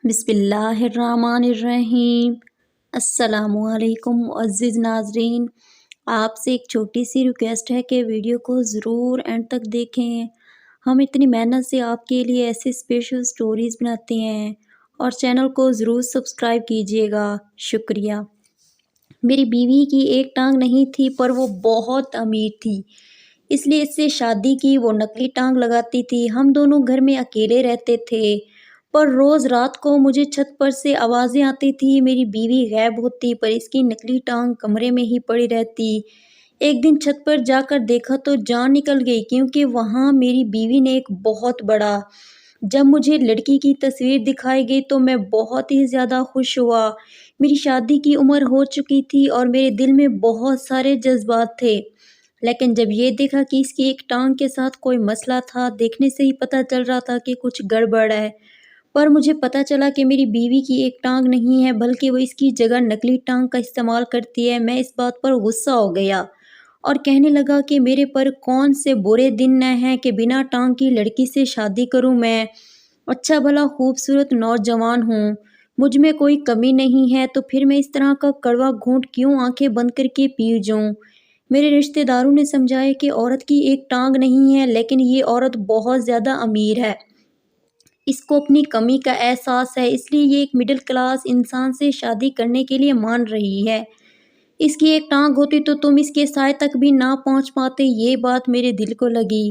بسم اللہ الرحمن الرحیم۔ السلام علیکم معزز ناظرین، آپ سے ایک چھوٹی سی ریکویسٹ ہے کہ ویڈیو کو ضرور اینڈ تک دیکھیں۔ ہم اتنی محنت سے آپ کے لیے ایسے اسپیشل سٹوریز بناتے ہیں اور چینل کو ضرور سبسکرائب کیجیے گا، شکریہ۔ میری بیوی کی ایک ٹانگ نہیں تھی پر وہ بہت امیر تھی، اس لیے اس سے شادی کی۔ وہ نقلی ٹانگ لگاتی تھی۔ ہم دونوں گھر میں اکیلے رہتے تھے، پر روز رات کو مجھے چھت پر سے آوازیں آتی تھی۔ میری بیوی غائب ہوتی پر اس کی نقلی ٹانگ کمرے میں ہی پڑی رہتی۔ ایک دن چھت پر جا کر دیکھا تو جان نکل گئی، کیونکہ وہاں میری بیوی نے ایک بہت بڑا۔ جب مجھے لڑکی کی تصویر دکھائی گئی تو میں بہت ہی زیادہ خوش ہوا۔ میری شادی کی عمر ہو چکی تھی اور میرے دل میں بہت سارے جذبات تھے، لیکن جب یہ دیکھا کہ اس کی ایک ٹانگ کے ساتھ کوئی مسئلہ تھا، دیکھنے سے ہی پتہ چل رہا تھا کہ کچھ گڑبڑ ہے۔ پر مجھے پتہ چلا کہ میری بیوی کی ایک ٹانگ نہیں ہے، بلکہ وہ اس کی جگہ نقلی ٹانگ کا استعمال کرتی ہے۔ میں اس بات پر غصہ ہو گیا اور کہنے لگا کہ میرے پر کون سے برے دن نہ ہیں کہ بنا ٹانگ کی لڑکی سے شادی کروں۔ میں اچھا بھلا خوبصورت نوجوان ہوں، مجھ میں کوئی کمی نہیں ہے، تو پھر میں اس طرح کا کڑوا گھونٹ کیوں آنکھیں بند کر کے پی جاؤں؟ میرے رشتہ داروں نے سمجھایا کہ عورت کی ایک ٹانگ نہیں ہے، لیکن یہ عورت بہت زیادہ امیر ہے، اس کو اپنی کمی کا احساس ہے، اس لیے یہ ایک مڈل کلاس انسان سے شادی کرنے کے لیے مان رہی ہے۔ اس کی ایک ٹانگ ہوتی تو تم اس کے سائے تک بھی نہ پہنچ پاتے۔ یہ بات میرے دل کو لگی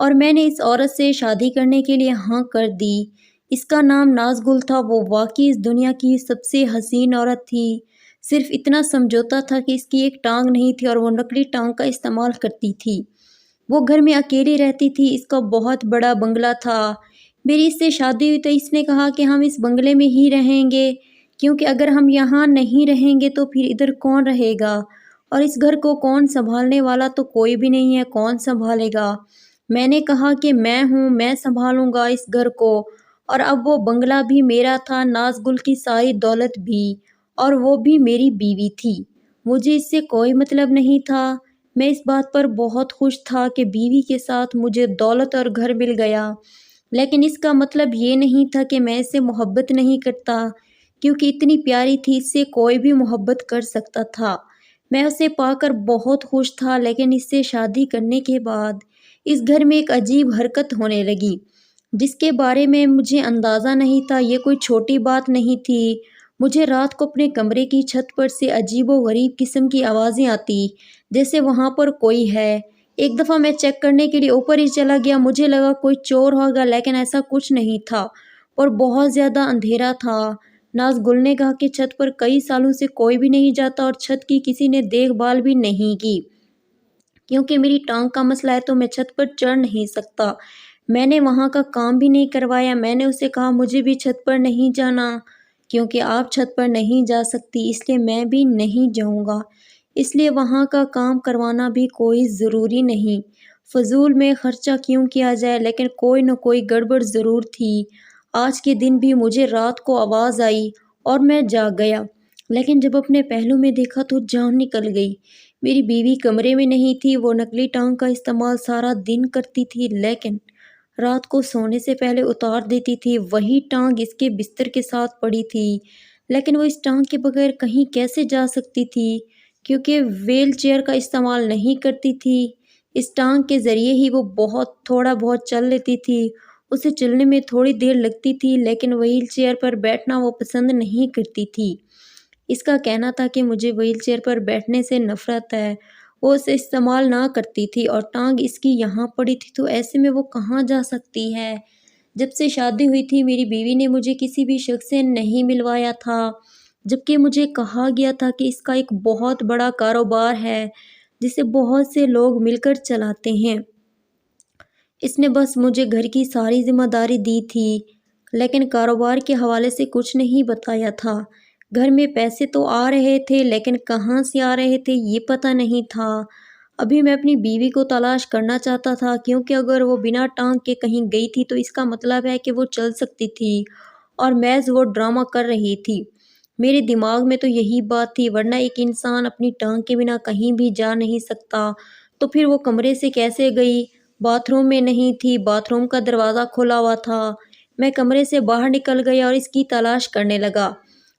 اور میں نے اس عورت سے شادی کرنے کے لیے ہاں کر دی۔ اس کا نام نازگل تھا۔ وہ واقعی اس دنیا کی سب سے حسین عورت تھی۔ صرف اتنا سمجھوتا تھا کہ اس کی ایک ٹانگ نہیں تھی اور وہ نقلی ٹانگ کا استعمال کرتی تھی۔ وہ گھر میں اکیلی رہتی تھی۔ اس کا بہت بڑا بنگلہ تھا۔ میری اس سے شادی ہوئی تو اس نے کہا کہ ہم اس بنگلے میں ہی رہیں گے، کیونکہ اگر ہم یہاں نہیں رہیں گے تو پھر ادھر کون رہے گا، اور اس گھر کو کون سنبھالنے والا؟ تو کوئی بھی نہیں ہے، کون سنبھالے گا؟ میں نے کہا کہ میں ہوں، میں سنبھالوں گا اس گھر کو۔ اور اب وہ بنگلہ بھی میرا تھا، نازگل کی ساری دولت بھی، اور وہ بھی میری بیوی تھی۔ مجھے اس سے کوئی مطلب نہیں تھا۔ میں اس بات پر بہت خوش تھا کہ بیوی کے ساتھ مجھے دولت اور گھر مل گیا، لیکن اس کا مطلب یہ نہیں تھا کہ میں اس سے محبت نہیں کرتا، کیونکہ اتنی پیاری تھی، اس سے کوئی بھی محبت کر سکتا تھا۔ میں اسے پا کر بہت خوش تھا، لیکن اس سے شادی کرنے کے بعد اس گھر میں ایک عجیب حرکت ہونے لگی، جس کے بارے میں مجھے اندازہ نہیں تھا۔ یہ کوئی چھوٹی بات نہیں تھی۔ مجھے رات کو اپنے کمرے کی چھت پر سے عجیب و غریب قسم کی آوازیں آتی، جیسے وہاں پر کوئی ہے۔ ایک دفعہ میں چیک کرنے کے لیے اوپر ہی چلا گیا۔ مجھے لگا کوئی چور ہوگا، لیکن ایسا کچھ نہیں تھا اور بہت زیادہ اندھیرا تھا۔ نازگل نے کہا کہ چھت پر کئی سالوں سے کوئی بھی نہیں جاتا اور چھت کی کسی نے دیکھ بھال بھی نہیں کی۔ کیونکہ میری ٹانگ کا مسئلہ ہے تو میں چھت پر چڑھ نہیں سکتا۔ میں نے وہاں کا کام بھی نہیں کروایا۔ میں نے اسے کہا مجھے بھی چھت پر نہیں جانا، کیونکہ آپ چھت پر نہیں جا سکتی، اس لیے میں بھی نہیں جاؤں گا۔ اس لیے وہاں کا کام کروانا بھی کوئی ضروری نہیں، فضول میں خرچہ کیوں کیا جائے؟ لیکن کوئی نہ کوئی گڑبڑ ضرور تھی۔ آج کے دن بھی مجھے رات کو آواز آئی اور میں جاگ گیا، لیکن جب اپنے پہلو میں دیکھا تو جان نکل گئی۔ میری بیوی کمرے میں نہیں تھی۔ وہ نقلی ٹانگ کا استعمال سارا دن کرتی تھی، لیکن رات کو سونے سے پہلے اتار دیتی تھی۔ وہی ٹانگ اس کے بستر کے ساتھ پڑی تھی، لیکن وہ اس ٹانگ کے بغیر کہیں کیسے جا سکتی تھی؟ کیونکہ ویل چیئر کا استعمال نہیں کرتی تھی۔ اس ٹانگ کے ذریعے ہی وہ تھوڑا بہت چل لیتی تھی۔ اسے چلنے میں تھوڑی دیر لگتی تھی، لیکن ویل چیئر پر بیٹھنا وہ پسند نہیں کرتی تھی۔ اس کا کہنا تھا کہ مجھے ویل چیئر پر بیٹھنے سے نفرت ہے۔ وہ اسے استعمال نہ کرتی تھی اور ٹانگ اس کی یہاں پڑی تھی، تو ایسے میں وہ کہاں جا سکتی ہے؟ جب سے شادی ہوئی تھی میری بیوی نے مجھے کسی بھی شخص سے نہیں ملوایا تھا، جبکہ مجھے کہا گیا تھا کہ اس کا ایک بہت بڑا کاروبار ہے جسے بہت سے لوگ مل کر چلاتے ہیں۔ اس نے بس مجھے گھر کی ساری ذمہ داری دی تھی، لیکن کاروبار کے حوالے سے کچھ نہیں بتایا تھا۔ گھر میں پیسے تو آ رہے تھے، لیکن کہاں سے آ رہے تھے یہ پتہ نہیں تھا۔ ابھی میں اپنی بیوی کو تلاش کرنا چاہتا تھا، کیونکہ اگر وہ بنا ٹانگ کے کہیں گئی تھی تو اس کا مطلب ہے کہ وہ چل سکتی تھی، اور محض وہ ڈرامہ کر رہی تھی۔ میرے دماغ میں تو یہی بات تھی، ورنہ ایک انسان اپنی ٹانگ کے بنا کہیں بھی جا نہیں سکتا۔ تو پھر وہ کمرے سے کیسے گئی؟ باتھ روم میں نہیں تھی، باتھ روم کا دروازہ کھلا ہوا تھا۔ میں کمرے سے باہر نکل گیا اور اس کی تلاش کرنے لگا،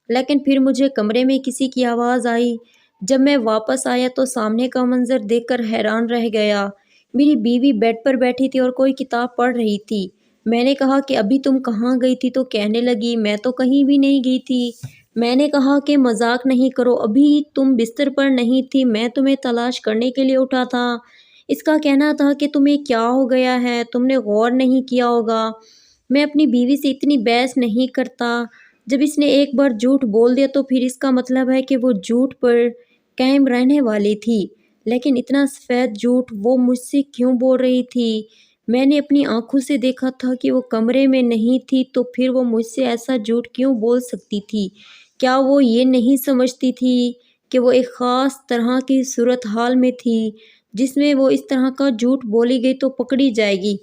لیکن پھر مجھے کمرے میں کسی کی آواز آئی۔ جب میں واپس آیا تو سامنے کا منظر دیکھ کر حیران رہ گیا۔ میری بیوی بیڈ پر بیٹھی تھی اور کوئی کتاب پڑھ رہی تھی۔ میں نے کہا کہ ابھی تم کہاں گئی تھی؟ تو کہنے لگی میں تو کہیں بھی نہیں گئی تھی۔ میں نے کہا کہ مذاق نہیں کرو، ابھی تم بستر پر نہیں تھی، میں تمہیں تلاش کرنے کے لیے اٹھا تھا۔ اس کا کہنا تھا کہ تمہیں کیا ہو گیا ہے، تم نے غور نہیں کیا ہوگا۔ میں اپنی بیوی سے اتنی بحث نہیں کرتا۔ جب اس نے ایک بار جھوٹ بول دیا تو پھر اس کا مطلب ہے کہ وہ جھوٹ پر قائم رہنے والی تھی۔ لیکن اتنا سفید جھوٹ وہ مجھ سے کیوں بول رہی تھی؟ میں نے اپنی آنکھوں سے دیکھا تھا کہ وہ کمرے میں نہیں تھی، تو پھر وہ مجھ سے ایسا جھوٹ کیوں بول سکتی تھی؟ کیا وہ یہ نہیں سمجھتی تھی کہ وہ ایک خاص طرح کی صورتحال میں تھی جس میں وہ اس طرح کا جھوٹ بولی گئی تو پکڑی جائے گی؟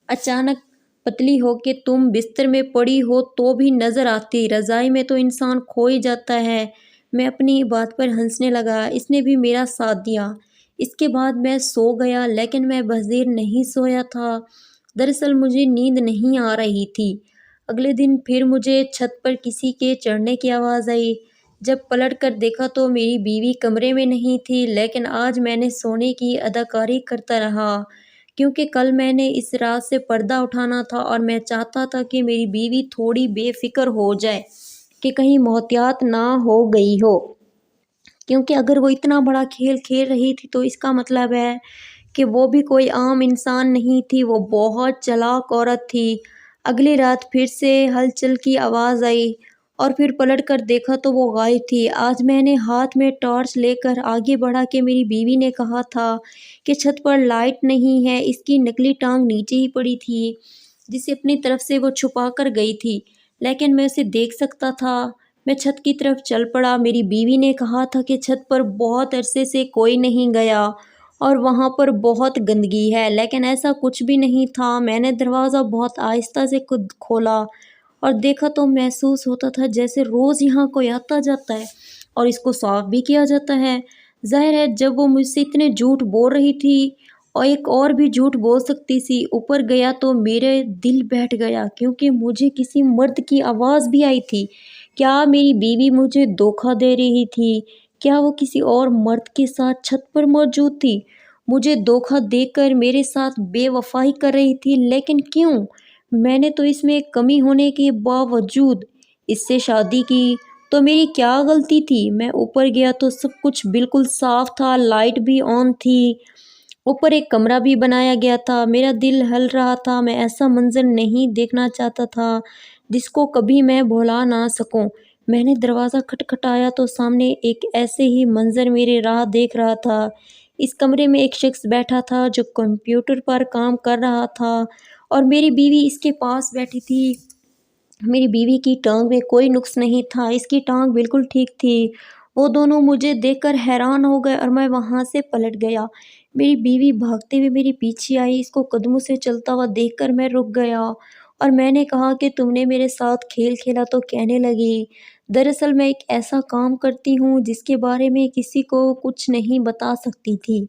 اچانک پتلی ہو کے تم بستر میں پڑی ہو تو بھی نظر آتی، رضائی میں تو انسان کھو ہی جاتا ہے۔ میں اپنی بات پر ہنسنے لگا۔ اس نے بھی میرا ساتھ دیا۔ اس کے بعد میں سو گیا، لیکن میں بظاہر نہیں سویا تھا۔ دراصل مجھے نیند نہیں آ رہی تھی۔ اگلے دن پھر مجھے چھت پر کسی کے چڑھنے کی آواز آئی۔ جب پلٹ کر دیکھا تو میری بیوی کمرے میں نہیں تھی، لیکن آج میں نے سونے کی اداکاری کرتا رہا، کیونکہ کل میں نے اس رات سے پردہ اٹھانا تھا اور میں چاہتا تھا کہ میری بیوی تھوڑی بے فکر ہو جائے کہ کہیں محتاط نہ ہو گئی ہو، کیونکہ اگر وہ اتنا بڑا کھیل کھیل رہی تھی تو اس کا مطلب ہے کہ وہ بھی کوئی عام انسان نہیں تھی، وہ بہت چالاک عورت تھی۔ اگلی رات پھر سے ہلچل کی آواز آئی اور پھر پلٹ کر دیکھا تو وہ غائب تھی۔ آج میں نے ہاتھ میں ٹارچ لے کر آگے بڑھا کہ میری بیوی نے کہا تھا کہ چھت پر لائٹ نہیں ہے، اس کی نکلی ٹانگ نیچے ہی پڑی تھی جسے اپنی طرف سے وہ چھپا کر گئی تھی، لیکن میں اسے دیکھ سکتا تھا۔ میں چھت کی طرف چل پڑا۔ میری بیوی نے کہا تھا کہ چھت پر بہت عرصے سے کوئی نہیں گیا اور وہاں پر بہت گندگی ہے، لیکن ایسا کچھ بھی نہیں تھا۔ میں نے دروازہ بہت آہستہ سے کھولا اور دیکھا تو محسوس ہوتا تھا جیسے روز یہاں کوئی آتا جاتا ہے اور اس کو صاف بھی کیا جاتا ہے۔ ظاہر ہے جب وہ مجھ سے اتنے جھوٹ بول رہی تھی اور ایک اور بھی جھوٹ بول سکتی تھی۔ اوپر گیا تو میرے دل بیٹھ گیا، کیونکہ مجھے کسی مرد کی آواز بھی آئی تھی۔ کیا میری بیوی مجھے دھوکہ دے رہی تھی؟ کیا وہ کسی اور مرد کے ساتھ چھت پر موجود تھی، مجھے دھوکہ دے کر میرے ساتھ بے وفائی کر رہی تھی؟ لیکن کیوں؟ میں نے تو اس میں کمی ہونے کے باوجود اس سے شادی کی، تو میری کیا غلطی تھی؟ میں اوپر گیا تو سب کچھ بالکل صاف تھا، لائٹ بھی آن تھی، اوپر ایک کمرہ بھی بنایا گیا تھا۔ میرا دل ہل رہا تھا، میں ایسا منظر نہیں دیکھنا چاہتا تھا جس کو کبھی میں بھلا نہ سکوں۔ میں نے دروازہ کھٹکھٹایا تو سامنے ایک ایسے ہی منظر میرے راہ دیکھ رہا تھا۔ اس کمرے میں ایک شخص بیٹھا تھا جو کمپیوٹر پر کام کر رہا تھا اور میری بیوی اس کے پاس بیٹھی تھی۔ میری بیوی کی ٹانگ میں کوئی نقص نہیں تھا، اس کی ٹانگ بالکل ٹھیک تھی۔ وہ دونوں مجھے دیکھ کر حیران ہو گئے اور میں وہاں سے پلٹ گیا۔ میری بیوی بھاگتے ہوئے میرے پیچھے آئی۔ اس کو قدموں سے چلتا ہوا دیکھ کر میں رک گیا اور میں نے کہا کہ تم نے میرے ساتھ کھیل کھیلا؟ تو کہنے لگی دراصل میں ایک ایسا کام کرتی ہوں جس کے بارے میں کسی کو کچھ نہیں بتا سکتی تھی،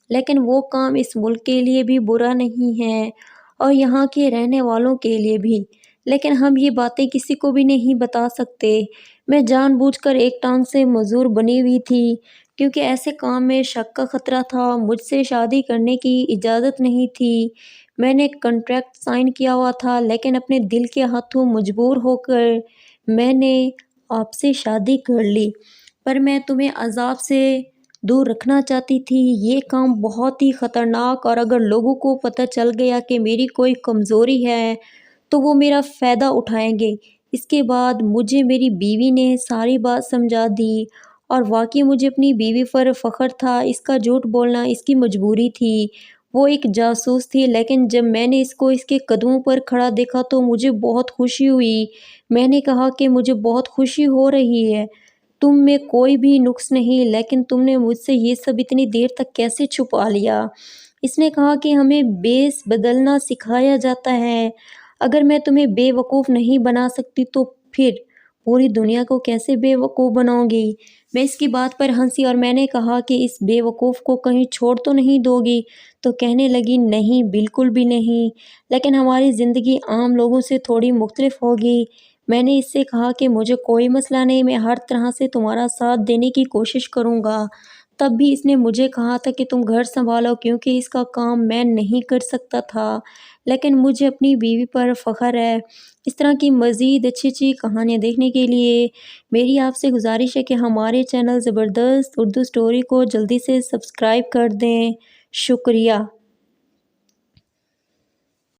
لیکن وہ کام اس ملک کے لیے بھی برا نہیں ہے اور یہاں کے رہنے والوں کے لیے بھی، لیکن ہم یہ باتیں کسی کو بھی نہیں بتا سکتے۔ میں جان بوجھ کر ایک ٹانگ سے معذور بنی ہوئی تھی، کیونکہ ایسے کام میں شک کا خطرہ تھا۔ مجھ سے شادی کرنے کی اجازت نہیں تھی، میں نے کنٹریکٹ سائن کیا ہوا تھا، لیکن اپنے دل کے ہاتھوں مجبور ہو کر میں نے آپ سے شادی کر لی، پر میں تمہیں عذاب سے دور رکھنا چاہتی تھی۔ یہ کام بہت ہی خطرناک، اور اگر لوگوں کو پتہ چل گیا کہ میری کوئی کمزوری ہے تو وہ میرا فائدہ اٹھائیں گے۔ اس کے بعد مجھے میری بیوی نے ساری بات سمجھا دی، اور واقعی مجھے اپنی بیوی پر فخر تھا۔ اس کا جھوٹ بولنا اس کی مجبوری تھی، وہ ایک جاسوس تھی، لیکن جب میں نے اس کو اس کے قدموں پر کھڑا دیکھا تو مجھے بہت خوشی ہوئی۔ میں نے کہا کہ مجھے بہت خوشی ہو رہی ہے، تم میں کوئی بھی نقص نہیں، لیکن تم نے مجھ سے یہ سب اتنی دیر تک کیسے چھپا لیا؟ اس نے کہا کہ ہمیں بیس بدلنا سکھایا جاتا ہے، اگر میں تمہیں بے وقوف نہیں بنا سکتی تو پھر پوری دنیا کو کیسے بیوقوف بناؤں گی۔ میں اس کی بات پر ہنسی اور میں نے کہا کہ اس بیوقوف کو کہیں چھوڑ تو نہیں دو گی؟ تو کہنے لگی نہیں، بالکل بھی نہیں، لیکن ہماری زندگی عام لوگوں سے تھوڑی مختلف ہوگی۔ میں نے اس سے کہا کہ مجھے کوئی مسئلہ نہیں، میں ہر طرح سے تمہارا ساتھ دینے کی کوشش کروں گا۔ تب بھی اس نے مجھے کہا تھا کہ تم گھر سنبھالو کیونکہ اس کا کام میں نہیں کر سکتا تھا، لیکن مجھے اپنی بیوی پر فخر ہے۔ اس طرح کی مزید اچھی کہانیاں دیکھنے کے لیے میری آپ سے گزارش ہے کہ ہمارے چینل زبردست اردو سٹوری کو جلدی سے سبسکرائب کر دیں۔ شکریہ۔